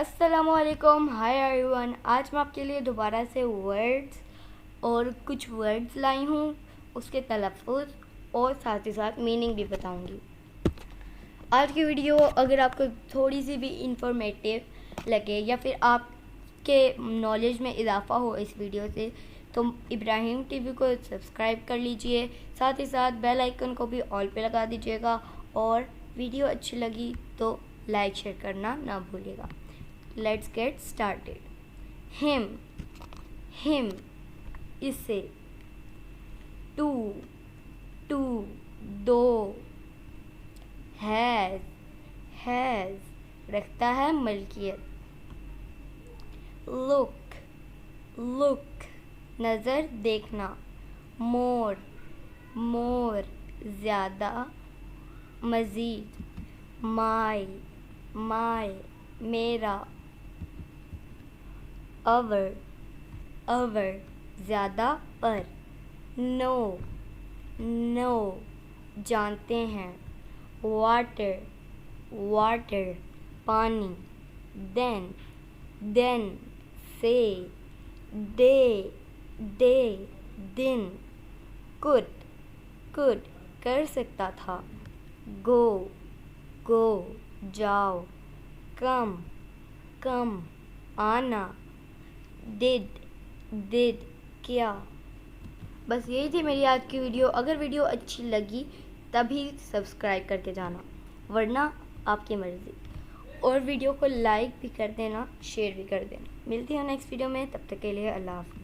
अस्सलामुअलैकुम, hi everyone. आज मैं आपके लिए दोबारा से वर्ड्स और कुछ वर्ड्स लाई हूँ, उसके तलफ़्फ़ुज़ और साथ ही साथ मीनिंग भी बताऊँगी। आज की वीडियो अगर आपको थोड़ी सी भी इंफॉर्मेटिव लगे या फिर आपके नॉलेज में इजाफ़ा हो इस वीडियो से, तो इब्राहिम टीवी को सब्सक्राइब कर लीजिए। साथ ही साथ बेल आइकन को भी ऑल पे लगा दीजिएगा और वीडियो अच्छी लगी तो लाइक शेयर करना ना भूलिएगा। Let's get started. Him, इसे। To, दो। Has, रखता है मलकियत। Look, नज़र देखना। More, ज़्यादा, मज़ीद। My, मेरा। Our, ज़्यादा पर। No, जानते हैं। Water, पानी। Then, से। दिन। Could, कर सकता था। Go, जाओ। Come, आना। Did, क्या। बस यही थी मेरी आज की वीडियो। अगर वीडियो अच्छी लगी तभी सब्सक्राइब करके जाना, वरना आपकी मर्ज़ी। और वीडियो को लाइक भी कर देना, शेयर भी कर देना। मिलती हूँ नेक्स्ट वीडियो में, तब तक के लिए अल्लाह हाफ़िज़।